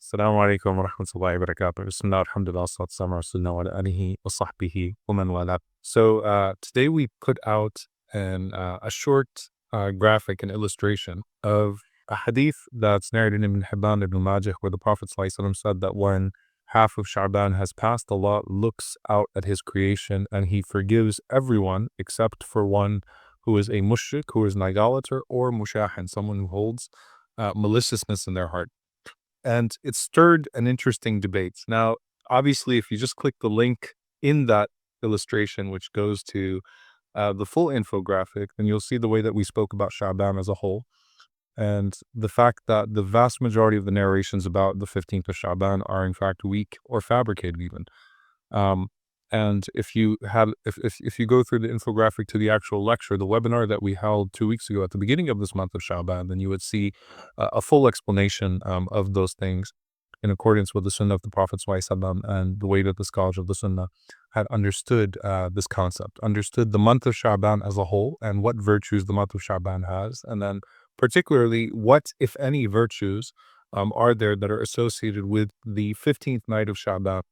Assalamu alaikum wa rahmatullahi wa barakatuh. Bismillah, alhamdulillah, salatu wassalamu ala rasulillah wa ala alihi wa sahbihi wa man wala. So today we put out a short graphic and illustration of a hadith that's narrated in Ibn Hibban ibn Majah, where the Prophet ﷺ said that when half of Shaban has passed, Allah looks out at his creation and he forgives everyone except for one who is a mushrik, who is an idolater, or mushahin, someone who holds maliciousness in their heart. And it stirred an interesting debate. Now, obviously, if you just click the link in that illustration, which goes to the full infographic, then you'll see the way that we spoke about Sha'ban as a whole, and the fact that the vast majority of the narrations about the 15th of Sha'ban are in fact weak or fabricated even. And if you go through the infographic to the actual lecture, the webinar that we held 2 weeks ago at the beginning of this month of Sha'ban, then you would see a full explanation of those things in accordance with the Sunnah of the Prophet ﷺ and the way that the scholars of the Sunnah had understood this concept, understood the month of Sha'ban as a whole and what virtues the month of Sha'ban has, and then particularly what, if any, virtues are there that are associated with the 15th night of Sha'ban.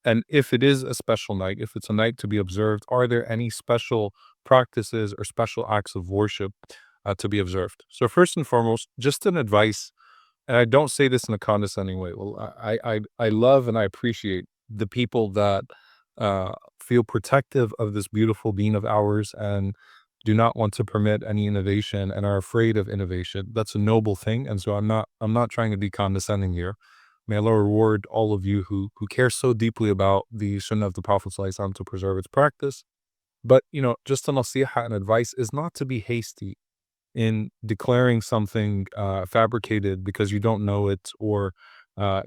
And if it is a special night, if it's a night to be observed, are there any special practices or special acts of worship to be observed? So first and foremost, just an advice, and I don't say this in a condescending way. Well, I love and I appreciate the people that feel protective of this beautiful deen of ours and do not want to permit any innovation and are afraid of innovation. That's a noble thing, and so I'm not trying to be condescending here. May Allah reward all of you who care so deeply about the Sunnah of the Prophet ﷺ to preserve its practice. But, just a nasiha and advice is not to be hasty in declaring something fabricated because you don't know it, or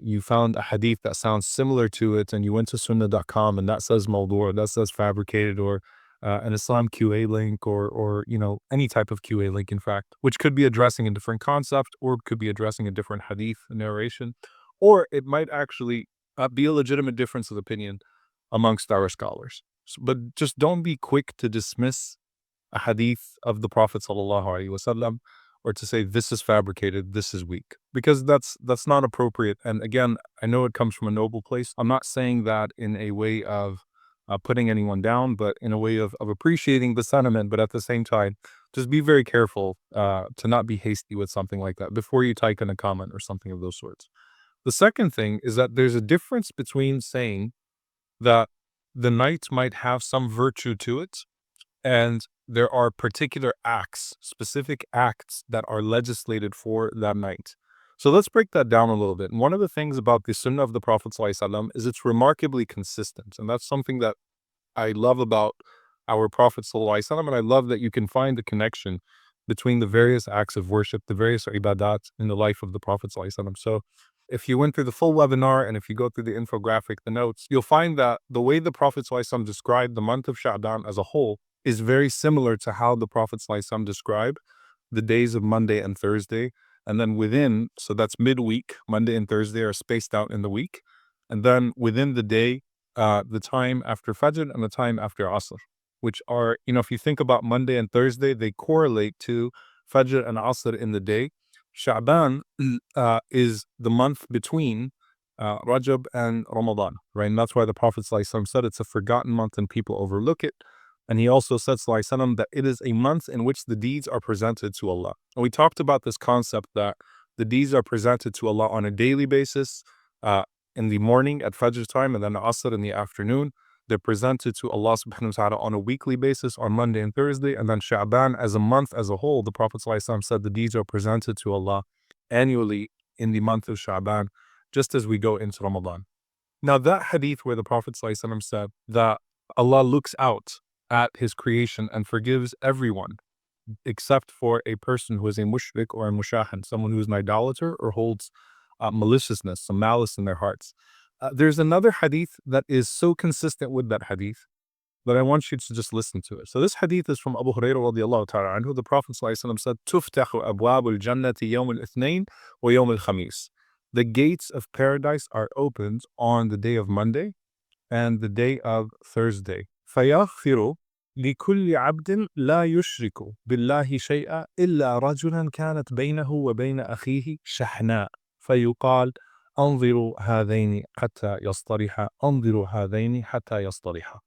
you found a hadith that sounds similar to it and you went to sunnah.com and that says mawdu', or that says fabricated, or an Islam QA link, or any type of QA link, in fact, which could be addressing a different concept or could be addressing a different hadith narration, or it might actually be a legitimate difference of opinion amongst our scholars. But just don't be quick to dismiss a hadith of the Prophet ﷺ, or to say this is fabricated, this is weak, because that's not appropriate. And again, I know it comes from a noble place. I'm not saying that in a way of putting anyone down, but in a way of appreciating the sentiment. But at the same time, just be very careful to not be hasty with something like that before you type in a comment or something of those sorts. The second thing is that there's a difference between saying that the night might have some virtue to it, and there are particular acts, specific acts that are legislated for that night. So let's break that down a little bit. And one of the things about the Sunnah of the Prophet ﷺ is it's remarkably consistent. And that's something that I love about our Prophet ﷺ, and I love that you can find the connection between the various acts of worship, the various ibadat in the life of the Prophet ﷺ. So if you went through the full webinar and if you go through the infographic, the notes, you'll find that the way the Prophet ﷺ described the month of Sha'ban as a whole is very similar to how the Prophet ﷺ described the days of Monday and Thursday. And then within, so that's midweek, Monday and Thursday are spaced out in the week. And then within the day, the time after Fajr and the time after Asr, which are, if you think about Monday and Thursday, they correlate to Fajr and Asr in the day. Sha'ban is the month between Rajab and Ramadan, right? And that's why the Prophet ﷺ said it's a forgotten month and people overlook it. And he also said ﷺ that it is a month in which the deeds are presented to Allah. And we talked about this concept that the deeds are presented to Allah on a daily basis, in the morning at Fajr time, and then Asr in the afternoon. They're presented to Allah subhanahu wa ta'ala on a weekly basis on Monday and Thursday. And then Sha'ban as a month as a whole, the Prophet ﷺ said the deeds are presented to Allah annually in the month of Sha'ban, just as we go into Ramadan. Now that hadith where the Prophet ﷺ said that Allah looks out at his creation and forgives everyone except for a person who is a mushrik or a mushahan, someone who is an idolater or holds maliciousness, some malice in their hearts. There's another hadith that is so consistent with that hadith that I want you to just listen to it. So this hadith is from Abu Hurairah radiallahu ta'ala anhu. The Prophet ﷺ said, "Tuftahu abwabul jannati yawm al-ithnain wa yawm al-khamis." The gates of paradise are opened on the day of Monday and the day of Thursday. فَيَغْفِرُ لِكُلِّ عَبْدٍ لَا يُشْرِكُ بِاللَّهِ شَيْئًا إِلَّا رَجُلًا كَانَتْ بَيْنَهُ وَبَيْنَ أَخِيهِ شَحْنَاء فَيُقال أنظروا هذين حتى يصطلحا أنظروا هذين حتى يصطلحا.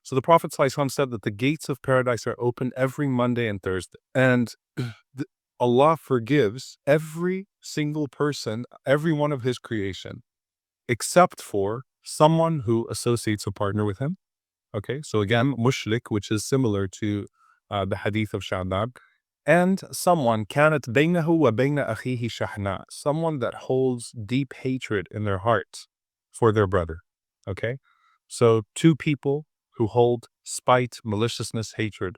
So the Prophet ﷺ said that the gates of paradise are open every Monday and Thursday. And Allah forgives every single person, every one of His creation, except for someone who associates a partner with Him. Okay, so again, mushrik, which is similar to the hadith of Shaban, and someone كانت بينه وبين أخيه شحناء, someone that holds deep hatred in their heart for their brother. Okay, so two people who hold spite, maliciousness, hatred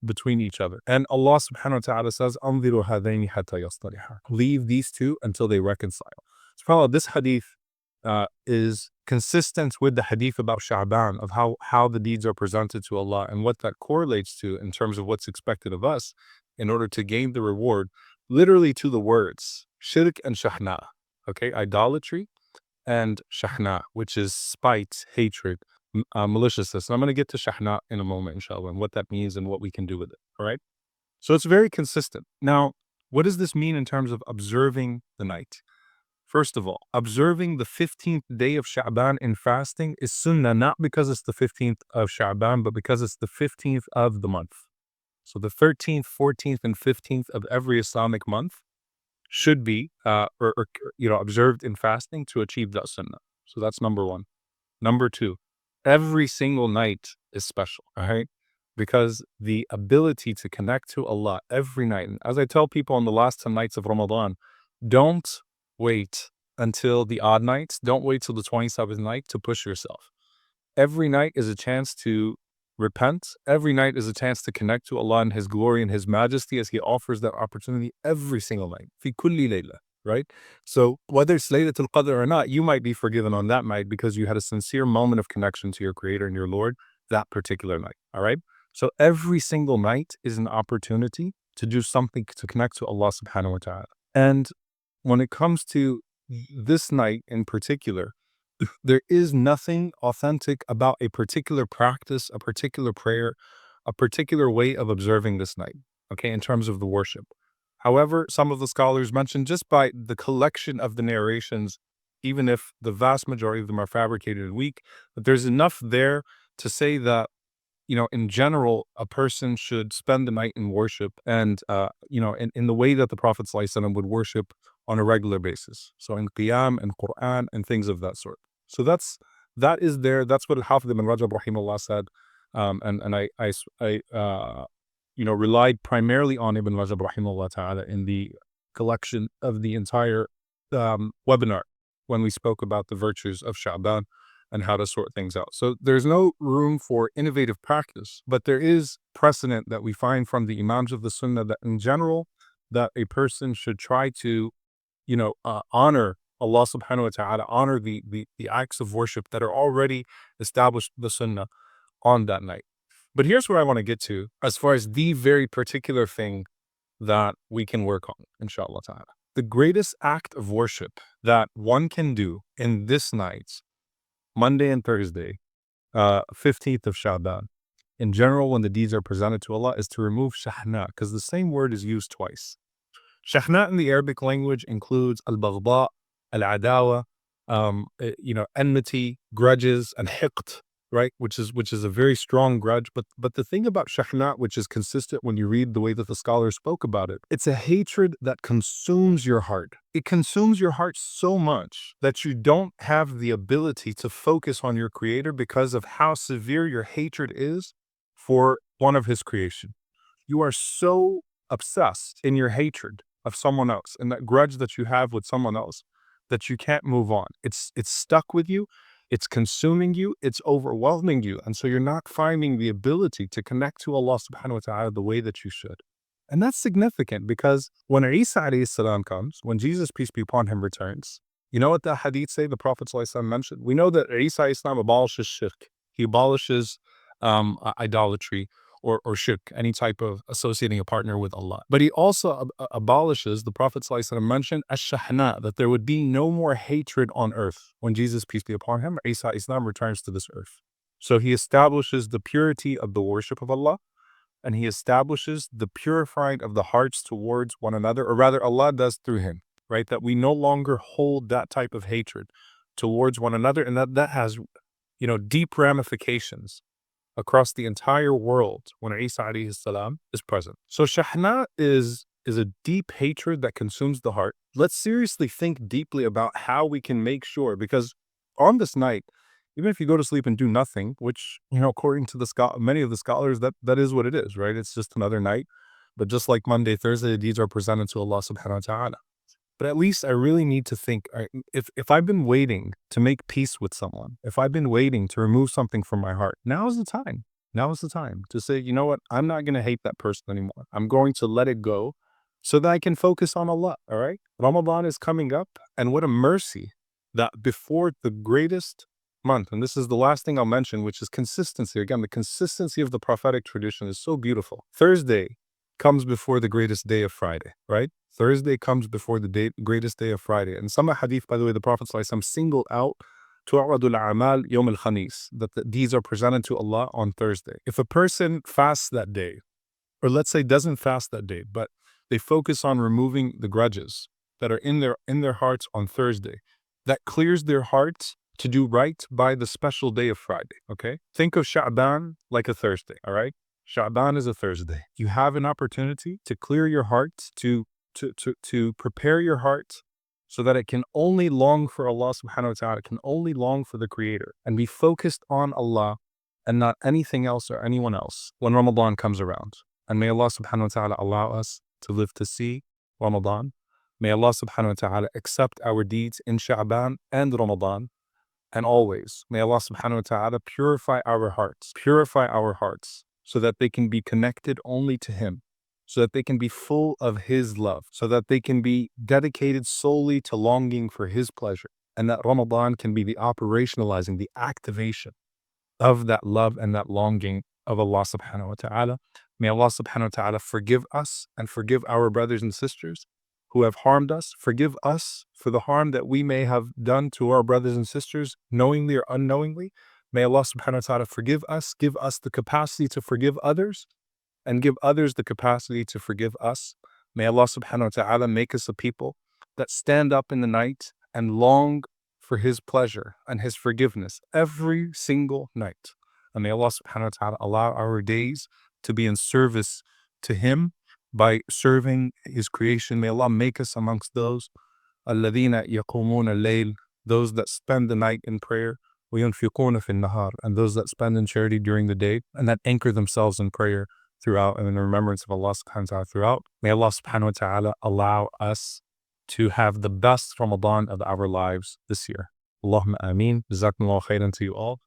between each other. And Allah subhanahu wa ta'ala says, أنظروا هذين حتى يصطلحا. Leave these two until they reconcile. SubhanAllah, this hadith is consistent with the hadith about Sha'ban, of how the deeds are presented to Allah and what that correlates to in terms of what's expected of us in order to gain the reward, literally to the words, shirk and shahna, okay, idolatry and shahna, which is spite, hatred, maliciousness. And I'm going to get to shahna in a moment, inshallah, and what that means and what we can do with it, all right? So it's very consistent. Now, what does this mean in terms of observing the night? First of all, observing the 15th day of Sha'ban in fasting is sunnah, not because it's the 15th of Sha'ban, but because it's the 15th of the month. So the 13th, 14th, and 15th of every Islamic month should be observed in fasting to achieve that sunnah. So that's number one. Number two, every single night is special, all right? Because the ability to connect to Allah every night, and as I tell people on the last 10 nights of Ramadan, don't wait until the odd nights. Don't wait till the 27th night to push yourself. Every night is a chance to repent. Every night is a chance to connect to Allah and His glory and His majesty, as He offers that opportunity every single night. Fi kulli layla, right? So whether it's Laylatul Qadr or not, you might be forgiven on that night because you had a sincere moment of connection to your Creator and your Lord that particular night, all right? So every single night is an opportunity to do something to connect to Allah subhanahu wa ta'ala. And when it comes to this night in particular, there is nothing authentic about a particular practice, a particular prayer, a particular way of observing this night, okay, in terms of the worship. However, some of the scholars mention just by the collection of the narrations, even if the vast majority of them are fabricated and weak, but there's enough there to say that, in general, a person should spend the night in worship and, in the way that the Prophet ﷺ would worship on a regular basis. So in Qiyam and Quran and things of that sort. So that is there. That's what Al-Hafidh ibn Rajab rahimahullah said. And I relied primarily on Ibn Rajab rahimahullah ta'ala in the collection of the entire webinar when we spoke about the virtues of Sha'ban and how to sort things out. So there's no room for innovative practice, but there is precedent that we find from the Imams of the Sunnah that in general, that a person should try to, honor Allah subhanahu wa ta'ala, honor the acts of worship that are already established in the Sunnah on that night. But here's where I want to get to as far as the very particular thing that we can work on, inshallah ta'ala. The greatest act of worship that one can do in this night, Monday and Thursday, 15th of Shaban, in general, when the deeds are presented to Allah, is to remove shahna, because the same word is used twice. Shahna in the Arabic language includes al-baghda, al-adawa, enmity, grudges, and hiqt, right? Which is a very strong grudge. But the thing about shahna, which is consistent when you read the way that the scholars spoke about it, it's a hatred that consumes your heart. It consumes your heart so much that you don't have the ability to focus on your Creator because of how severe your hatred is for one of His creation. You are so obsessed in your hatred of someone else and that grudge that you have with someone else that you can't move on. It's stuck with you. It's consuming you. It's overwhelming you. And so you're not finding the ability to connect to Allah subhanahu wa ta'ala the way that you should. And that's significant because when Isa alayhi salam comes, when Jesus, peace be upon him, returns, you know what the hadith say, the Prophet ﷺ mentioned? We know that Isa Islam abolishes shirk. He abolishes idolatry or shirk, any type of associating a partner with Allah. But he also abolishes, the Prophet ﷺ mentioned, ash-shahna, that there would be no more hatred on earth. When Jesus, peace be upon him, Isa Islam returns to this earth. So he establishes the purity of the worship of Allah, and he establishes the purifying of the hearts towards one another, or rather Allah does through him, right? That we no longer hold that type of hatred towards one another, and that has, deep ramifications across the entire world when Isa alayhi salam is present. So shahna is a deep hatred that consumes the heart. Let's seriously think deeply about how we can make sure, because on this night, even if you go to sleep and do nothing, which, according to many of the scholars, that is what it is, right? It's just another night. But just like Monday, Thursday, the deeds are presented to Allah subhanahu wa ta'ala. But at least I really need to think, all right, if I've been waiting to make peace with someone, if I've been waiting to remove something from my heart, now is the time. Now is the time to say, you know what? I'm not going to hate that person anymore. I'm going to let it go so that I can focus on Allah, all right? Ramadan is coming up, and what a mercy that before the greatest month, and this is the last thing I'll mention, which is consistency. Again, the consistency of the prophetic tradition is so beautiful. Thursday comes before the greatest day of Friday, right? Thursday comes before the greatest day of Friday. And some hadith, by the way, the Prophet ﷺ singled out tu'radul a'mal yawm al-khamis, that the deeds are presented to Allah on Thursday. If a person fasts that day, or let's say doesn't fast that day, but they focus on removing the grudges that are in their hearts on Thursday, that clears their hearts to do right by the special day of Friday, okay? Think of Shaban like a Thursday, all right? Shaban is a Thursday. You have an opportunity to clear your heart, to prepare your heart so that it can only long for Allah subhanahu wa ta'ala, it can only long for the Creator, and be focused on Allah and not anything else or anyone else when Ramadan comes around. And may Allah subhanahu wa ta'ala allow us to live to see Ramadan. May Allah subhanahu wa ta'ala accept our deeds in Sha'ban and Ramadan. And always, may Allah subhanahu wa ta'ala purify our hearts so that they can be connected only to Him, so that they can be full of His love, so that they can be dedicated solely to longing for His pleasure. And that Ramadan can be the operationalizing, the activation of that love and that longing of Allah subhanahu wa ta'ala. May Allah subhanahu wa ta'ala forgive us and forgive our brothers and sisters who have harmed us. Forgive us for the harm that we may have done to our brothers and sisters, knowingly or unknowingly. May Allah subhanahu wa ta'ala forgive us, give us the capacity to forgive others, and give others the capacity to forgive us. May Allah subhanahu wa ta'ala make us a people that stand up in the night and long for His pleasure and His forgiveness every single night. And may Allah subhanahu wa ta'ala allow our days to be in service to Him by serving His creation. May Allah make us amongst those الَّذِينَ يَقُومُونَ اللَّيْلَ, those that spend the night in prayer, وَيُنْفِقُونَ فِي النَّهَارِ, and those that spend in charity during the day, and that anchor themselves in prayer throughout and in the remembrance of Allah subhanahu wa ta'ala throughout. May Allah subhanahu wa ta'ala allow us to have the best Ramadan of our lives this year. Allahumma ameen. Jazakumullah khairan to you all.